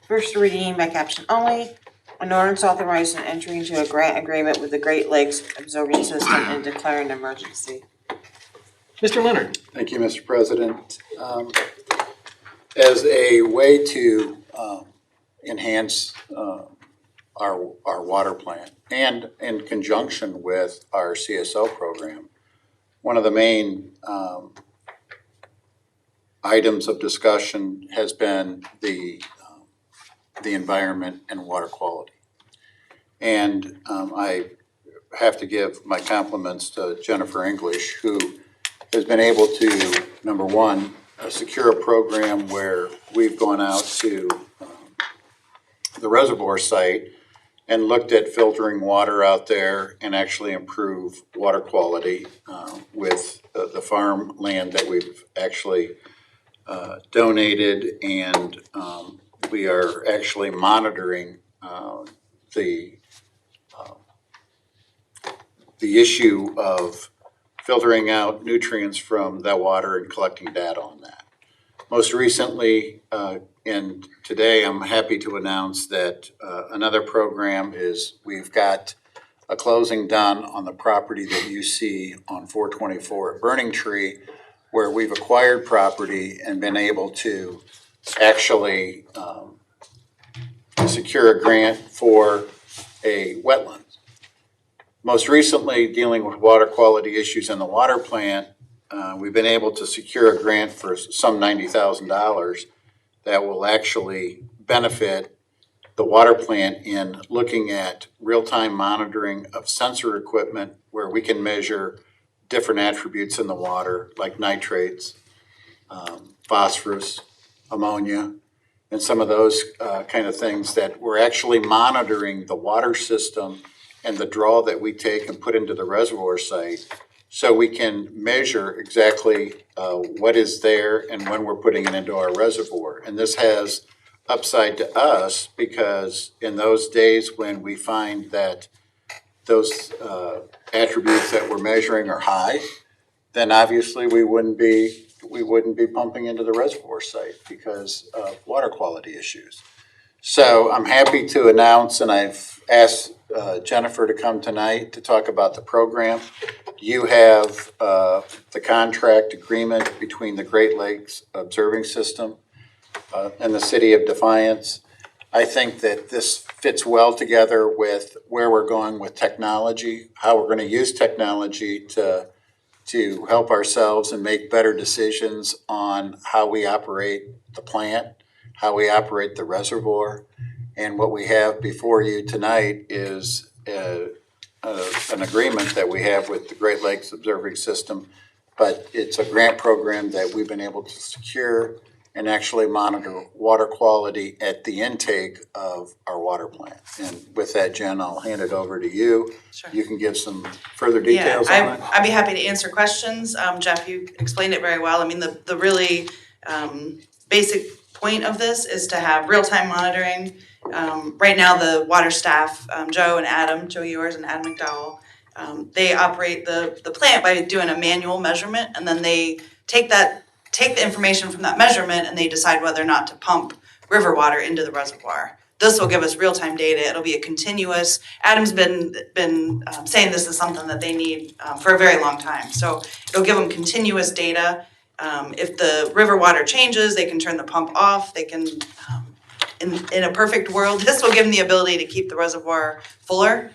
First reading by caption only, an ordinance authorizing entry into a grant agreement with the Great Lakes Absorbing System and declaring an emergency. Mr. Leonard. Thank you, Mr. President. As a way to enhance our water plant and in conjunction with our CSO program, one of the main items of discussion has been the environment and water quality. And I have to give my compliments to Jennifer English, who has been able to, number one, secure a program where we've gone out to the reservoir site and looked at filtering water out there and actually improve water quality with the farm land that we've actually donated, and we are actually monitoring the issue of filtering out nutrients from that water and collecting data on that. Most recently, and today I'm happy to announce that another program is we've got a closing done on the property that you see on 424 at Burning Tree, where we've acquired property and been able to actually secure a grant for a wetland. Most recently, dealing with water quality issues in the water plant, we've been able to secure a grant for some $90,000 that will actually benefit the water plant in looking at real-time monitoring of sensor equipment where we can measure different attributes in the water like nitrates, phosphorus, ammonia, and some of those kind of things that we're actually monitoring the water system and the draw that we take and put into the reservoir site, so we can measure exactly what is there and when we're putting it into our reservoir. And this has upside to us because in those days when we find that those attributes that we're measuring are high, then obviously we wouldn't be pumping into the reservoir site because of water quality issues. So I'm happy to announce, and I've asked Jennifer to come tonight to talk about the program. You have the contract agreement between the Great Lakes Observing System and the city of Defiance. I think that this fits well together with where we're going with technology, how we're going to use technology to help ourselves and make better decisions on how we operate the plant, how we operate the reservoir. And what we have before you tonight is an agreement that we have with the Great Lakes Observing System, but it's a grant program that we've been able to secure and actually monitor water quality at the intake of our water plant. And with that, Jen, I'll hand it over to you. Sure. You can give some further details on it. I'd be happy to answer questions. Jeff, you explained it very well. I mean, the really basic point of this is to have real-time monitoring. Right now, the water staff, Joe Ewers and Adam McDowell, they operate the plant by doing a manual measurement, and then they take the information from that measurement and they decide whether or not to pump river water into the reservoir. This will give us real-time data. It'll be a continuous. Adam's been saying this is something that they need for a very long time. So it'll give them continuous data. If the river water changes, they can turn the pump off. They can, in a perfect world, this will give them the ability to keep the reservoir fuller.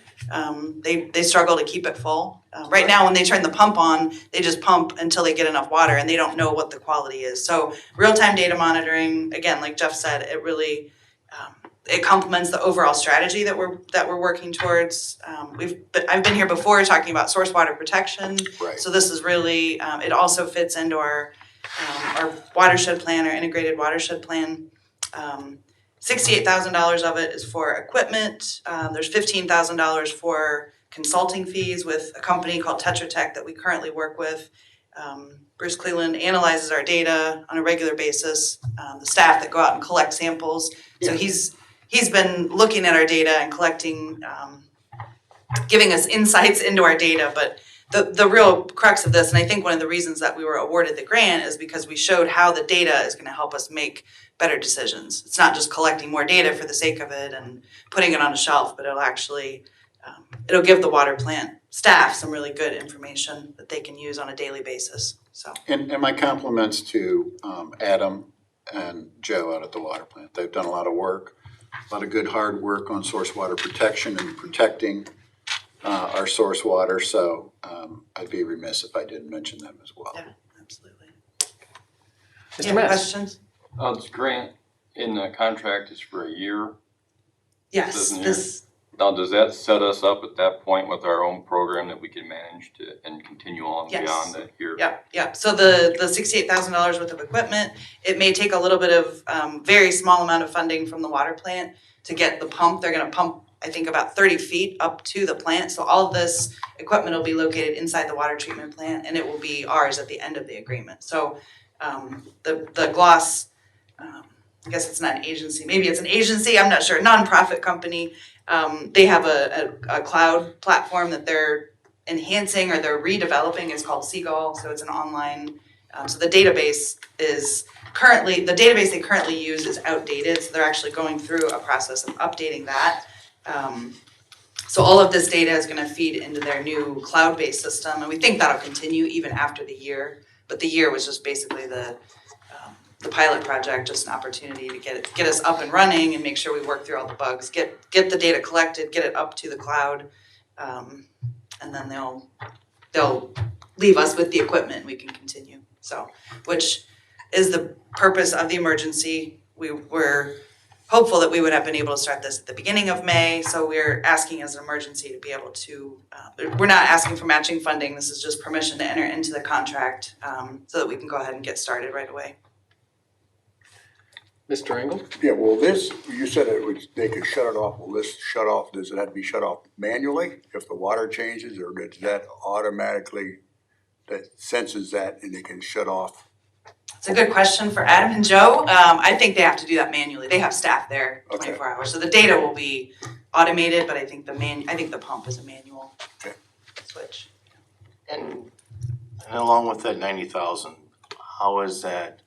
They struggle to keep it full. Right now, when they turn the pump on, they just pump until they get enough water, and they don't know what the quality is. So real-time data monitoring, again, like Jeff said, it really it complements the overall strategy that we're working towards. I've been here before talking about source water protection. Right. So this is really it also fits into our watershed plan, our integrated watershed plan. $68,000 of it is for equipment. There's $15,000 for consulting fees with a company called Tetra Tech that we currently work with. Bruce Cleland analyzes our data on a regular basis. The staff that go out and collect samples. So he's been looking at our data and collecting, giving us insights into our data. But the real crux of this, and I think one of the reasons that we were awarded the grant, is because we showed how the data is going to help us make better decisions. It's not just collecting more data for the sake of it and putting it on a shelf, but it'll actually it'll give the water plant staff some really good information that they can use on a daily basis. So And my compliments to Adam and Joe out at the water plant. They've done a lot of work, a lot of good hard work on source water protection and protecting our source water. So I'd be remiss if I didn't mention them as well. yeah, absolutely. Mr. Any Mess. questions? This grant in the contract is for a year. Yes, Doesn't it? this. Now, does that set us up at that point with our own program that we can manage to and continue on Yes. beyond that year? Yep. So the $68,000 worth of equipment, it may take a little bit of very small amount of funding from the water plant to get the pump. They're going to pump, I think, about 30 feet up to the plant. So all of this equipment will be located inside the water treatment plant, and it will be ours at the end of the agreement. So the Gloss, I guess it's not an agency. Maybe it's an agency. I'm not sure. Nonprofit company. They have a cloud platform that they're enhancing or they're redeveloping. It's called Seagull. So it's an online. So the database they currently use is outdated. So they're actually going through a process of updating that. So all of this data is going to feed into their new cloud-based system, and we think that'll continue even after the year. But the year was just basically the pilot project, just an opportunity to get us up and running and make sure we work through all the bugs, get the data collected, get it up to the cloud, and then they'll leave us with the equipment and we can continue. So, which is the purpose of the emergency. We were hopeful that we would have been able to start this at the beginning of May, so we're asking as an emergency to be able to, we're not asking for matching funding, this is just permission to enter into the contract so that we can go ahead and get started right away. Mr. Engel? Yeah, well, you said they could shut it off. Will this shut off, does it have to be shut off manually if the water changes, or does that automatically, that senses that and they can shut off? It's a good question for Adam and Joe. I think they have to do that manually. They have staff there 24 hours. So the data will be automated, but I think the pump is a manual switch. And along with that 90,000, how is that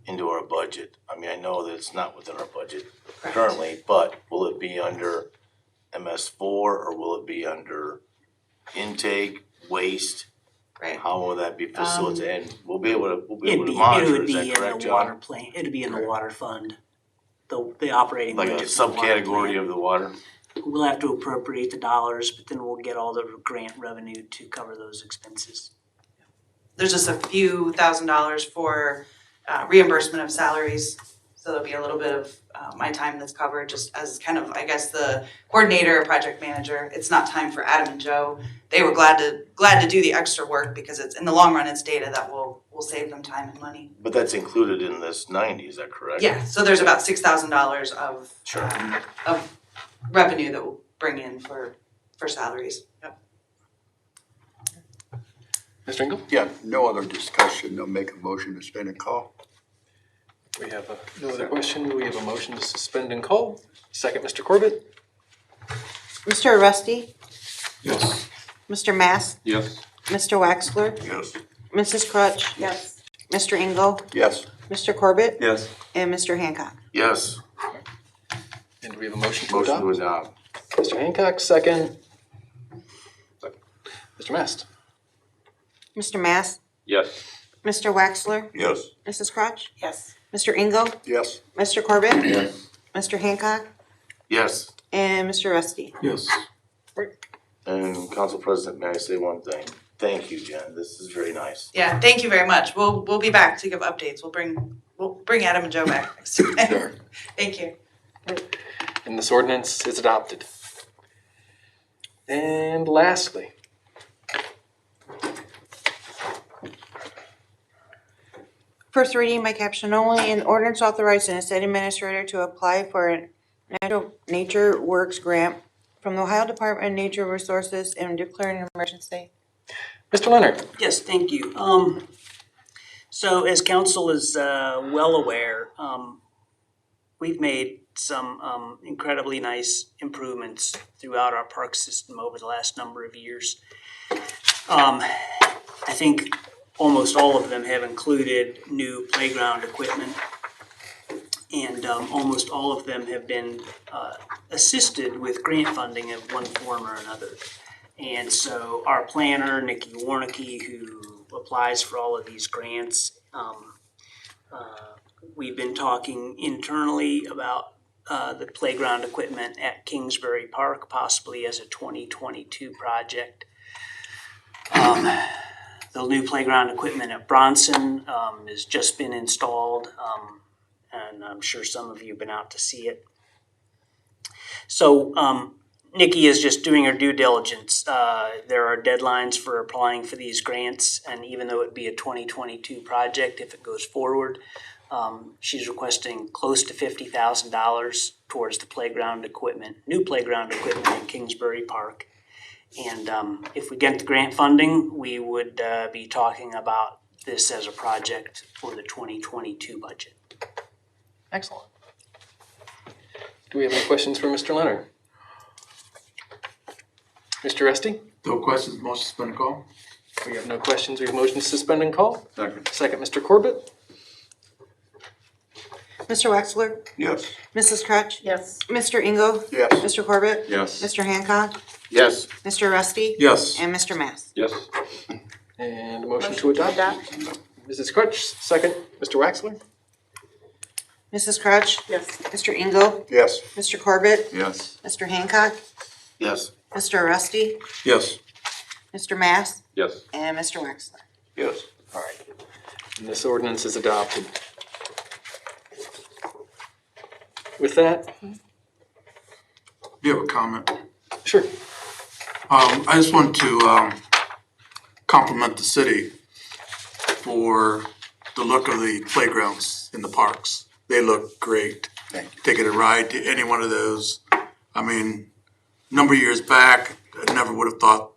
into our budget? I mean, I know that it's not within our budget currently, but will it be under MS4 or will it be under intake, waste? Right. How will that be facilitated? And we'll be able to It monitor, would is be that in correct, the John? water plant, it'd be in the water fund, the operating Like budget a for the water subcategory plant. of the water? We'll have to appropriate the dollars, but then we'll get all the grant revenue to cover those expenses. There's just a few $1,000s for reimbursement of salaries. So there'll be a little bit of my time that's covered just as kind of, I guess, the coordinator or project manager. It's not time for Adam and Joe. They were glad to do the extra work because it's in the long run, it's data that will save them time and money. But that's included in this 90, is that correct? Yeah, so there's about $6,000 of Sure. of revenue that will bring in for salaries. Yep. Mr. Engel? Yeah, no other discussion, they'll make a motion to spend and call. We have no other question. We have a motion to suspend and call. Second, Mr. Corbett? Mr. Rusty, Yes. Mr. Mass, Yes. Mr. Waxler, Yes. Mrs. Crutch, Yes. Mr. Engel, Yes. Mr. Corbett, Yes. and Mr. Hancock. Yes. And do we have a motion to Motion adopt? to adopt. Mr. Hancock, second. Mr. Mast? Mr. Mass, Yes. Mr. Waxler, Yes. Mrs. Crutch, Yes. Mr. Engel, Yes. Mr. Corbett, Yes. Mr. Hancock, Yes. and Mr. Rusty. Yes. And Council President, may I say one thing? Thank you, Jen. This is very nice. Yeah, thank you very much. We'll be back to give updates. We'll bring Adam and Joe back next time. Sure. Thank you. And this ordinance is adopted. And lastly, First reading by caption only, an ordinance authorizing the city administrator to apply for a Natural Nature Works grant from the Ohio Department of Nature Resources and declaring an emergency. Mr. Leonard? Yes, thank you. So as council is well aware, we've made some incredibly nice improvements throughout our park system over the last number of years. I think almost all of them have included new playground equipment, and almost all of them have been assisted with grant funding of one form or another. And so our planner, Nikki Warnicki, who applies for all of these grants, we've been talking internally about the playground equipment at Kingsbury Park, possibly as a 2022 project. The new playground equipment at Bronson has just been installed, and I'm sure some of you have been out to see it. So Nikki is just doing her due diligence. There are deadlines for applying for these grants, and even though it be a 2022 project, if it goes forward, she's requesting close to $50,000 towards the playground equipment, new playground equipment in Kingsbury Park. And if we get the grant funding, we would be talking about this as a project for the 2022 budget. Excellent. Do we have any questions for Mr. Leonard? Mr. Rusty? No questions, motion to suspend and call? We have no questions. We have motion to suspend and call. Second. Second, Mr. Corbett? Mr. Wexler, Yes. Mrs. Crutch, Yes. Mr. Engel, Yes. Mr. Corbett, Yes. Mr. Hancock, Yes. Mr. Rusty, Yes. and Mr. Mass. Yes. And motion to adopt. Mrs. Crutch, second. Mr. Waxler? Mrs. Crutch, Yes. Mr. Engel, Yes. Mr. Corbett, Yes. Mr. Hancock, Yes. Mr. Rusty, Yes. Mr. Mass, Yes. and Mr. Wexler. Yes. All right. And this ordinance is adopted. With that, You have a comment? sure. I just want to compliment the city for the look of the playgrounds in the parks. They look great. Thank you. Taking a ride to any one of those. I mean, a number of years back, I never would have thought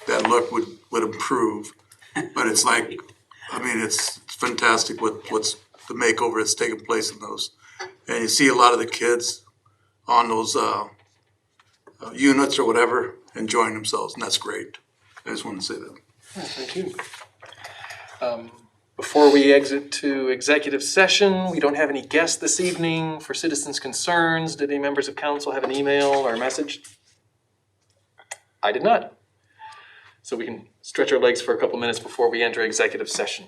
that look would improve. But it's like, I mean, it's fantastic what's the makeover that's taking place in those. And you see a lot of the kids on those units or whatever enjoying themselves, and that's great. I just wanted to say that. Thank you. Before we exit to executive session, we don't have any guests this evening for citizens' concerns. Did any members of council have an email or a message? I did not. So we can stretch our legs for a couple minutes before we enter executive session.